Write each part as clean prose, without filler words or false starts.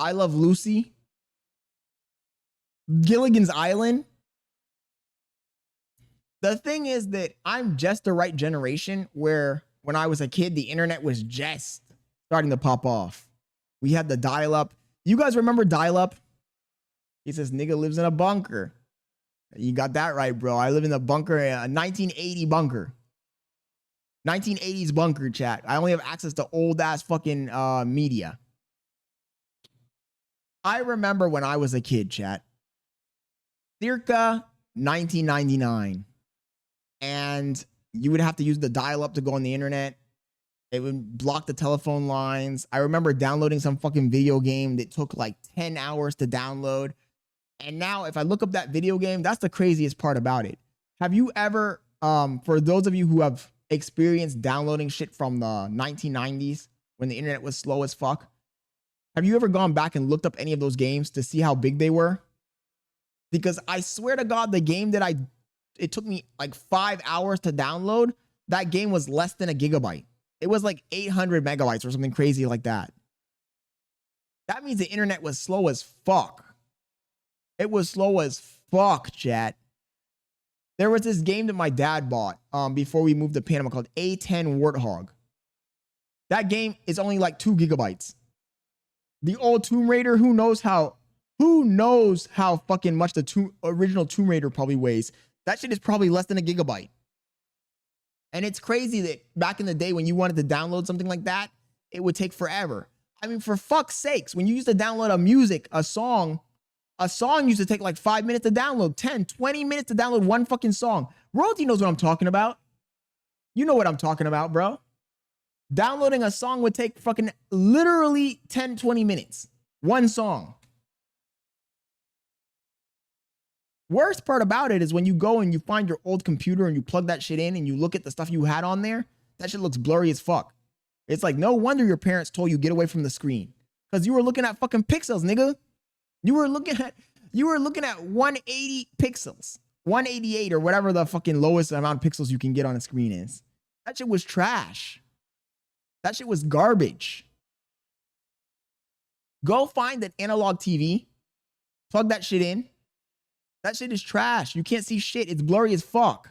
I Love Lucy, Gilligan's Island. The thing is that I'm just the right generation where when I was a kid, the internet was just starting to pop off. We had the dial up. You guys remember dial up? He says, nigga lives in a bunker. You got that right, bro. I live in a bunker, a 1980 bunker. 1980s bunker, chat. I only have access to old ass fucking media. I remember when I was a kid, chat. Circa 1999. And you would have to use the dial up to go on the internet. It would block the telephone lines. I remember downloading some fucking video game that took like 10 hours to download. And now if I look up that video game, that's the craziest part about it. Have you ever, for those of you who have experienced downloading shit from the 1990s when the internet was slow as fuck, have you ever gone back and looked up any of those games to see how big they were? Because I swear to God, the game that it took me like 5 hours to download, that game was less than a gigabyte. It was like 800 megabytes or something crazy like that. That means the internet was slow as fuck. It was slow as fuck, chat. There was this game that my dad bought before we moved to Panama called A10 Warthog. That game is only like 2 gigabytes. The old Tomb Raider, who knows how fucking much the original Tomb Raider probably weighs. That shit is probably less than a gigabyte. And it's crazy that back in the day when you wanted to download something like that, it would take forever. I mean, for fuck's sakes, when you used to download a song used to take like 5 minutes to download, 10, 20 minutes to download one fucking song. Royalty knows what I'm talking about. You know what I'm talking about, bro. Downloading a song would take fucking literally 10, 20 minutes. One song. Worst part about it is when you go and you find your old computer and you plug that shit in and you look at the stuff you had on there, that shit looks blurry as fuck. It's like, no wonder your parents told you get away from the screen. Because you were looking at fucking pixels, nigga. You were looking at 180 pixels. 188 or whatever the fucking lowest amount of pixels you can get on a screen is. That shit was trash. That shit was garbage. Go find an analog TV. Plug that shit in. That shit is trash. You can't see shit. It's blurry as fuck.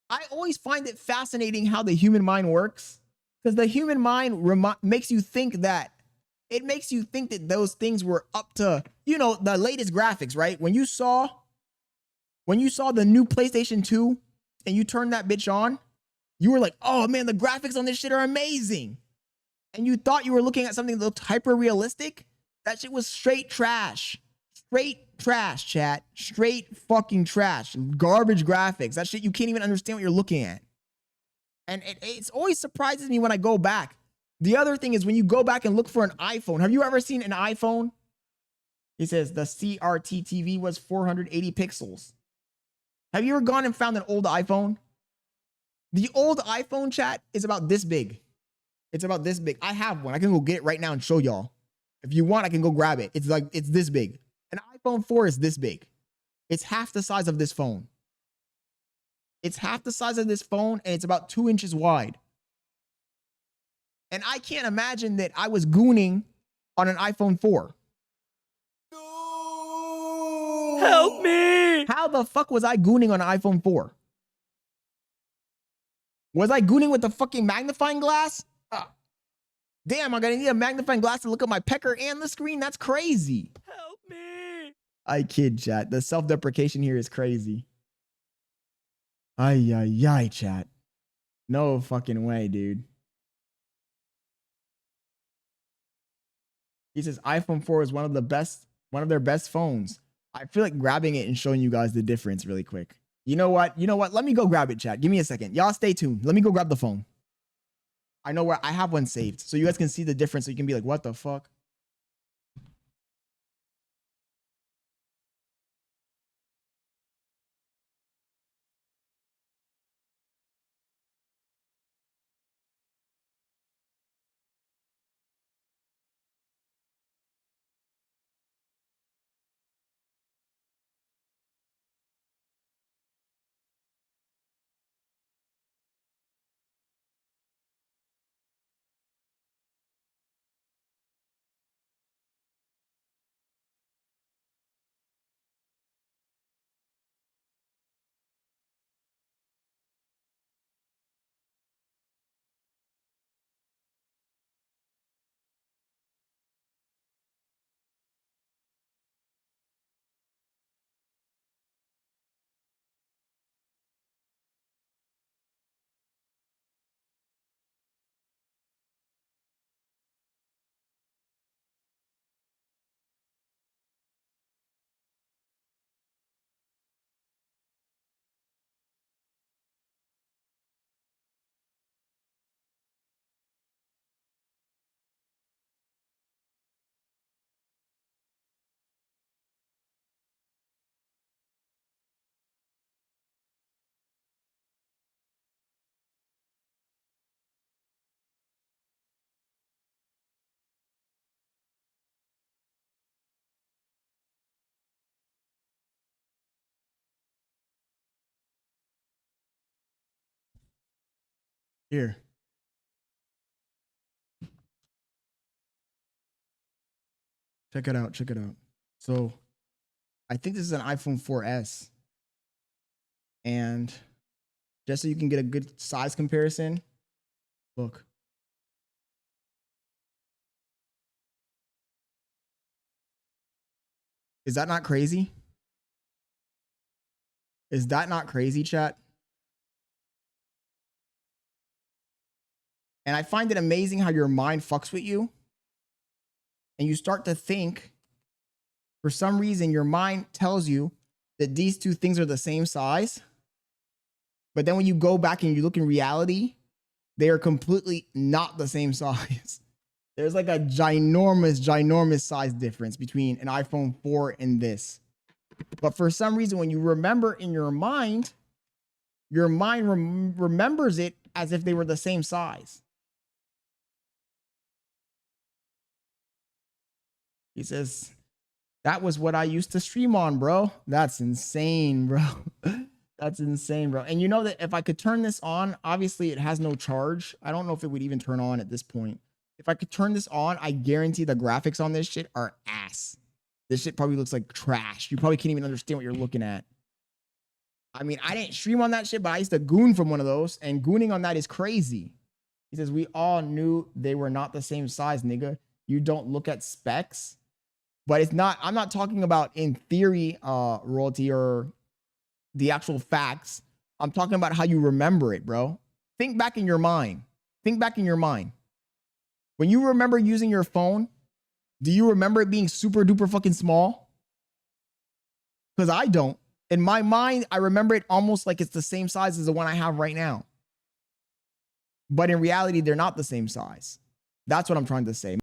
I always find it fascinating how the human mind works. Because the human mind makes you think that those things were up to, you know, the latest graphics, right? When you saw the new PlayStation 2 and you turned that bitch on, you were like, oh man, the graphics on this shit are amazing. And you thought you were looking at something that looked hyper realistic. That shit was straight trash. Straight trash, chat. Straight fucking trash. Garbage graphics. That shit you can't even understand what you're looking at. And it always surprises me when I go back. The other thing is when you go back and look for an iPhone. Have you ever seen an iPhone? He says the CRT TV was 480 pixels. Have you ever gone and found an old iPhone? The old iPhone, chat, is about this big. It's about this big. I have one. I can go get it right now and show y'all. If you want, I can go grab it. It's this big. An iPhone 4 is this big. It's half the size of this phone. It's half the size of this phone, and it's about 2 inches wide. And I can't imagine that I was gooning on an iPhone 4. Help me! How the fuck was I gooning on an iPhone 4? Was I gooning with the fucking magnifying glass? Damn, I'm gonna need a magnifying glass to look at my pecker and the screen? That's crazy. Help me! I kid, chat. The self-deprecation here is crazy. Ay, chat. No fucking way, dude. He says iPhone 4 is one of their best phones. I feel like grabbing it and showing you guys the difference really quick. You know what? Let me go grab it, chat. Give me a second. Y'all stay tuned. Let me go grab the phone. I know where I have one saved, so you guys can see the difference. So you can be like, what the fuck? Here. Check it out. Check it out. So I think this is an iPhone 4S. And just so you can get a good size comparison, look. Is that not crazy? Is that not crazy, chat? And I find it amazing how your mind fucks with you. And you start to think, for some reason, your mind tells you that these two things are the same size. But then when you go back and you look in reality, they are completely not the same size. There's like a ginormous size difference between an iPhone 4 and this. But for some reason, when you remember in your mind remembers it as if they were the same size. He says, that was what I used to stream on, bro. That's insane, bro. That's insane, bro. And you know that if I could turn this on, obviously it has no charge. I don't know if it would even turn on at this point. If I could turn this on, I guarantee the graphics on this shit are ass. This shit probably looks like trash. You probably can't even understand what you're looking at. I mean, I didn't stream on that shit, but I used to goon from one of those, and gooning on that is crazy. He says, we all knew they were not the same size, nigga. You don't look at specs. But it's not, I'm not talking about in theory, royalty or the actual facts. I'm talking about how you remember it, bro. Think back in your mind. Think back in your mind. When you remember using your phone, do you remember it being super duper fucking small? Because I don't. In my mind, I remember it almost like it's the same size as the one I have right now. But in reality, they're not the same size. That's what I'm trying to say.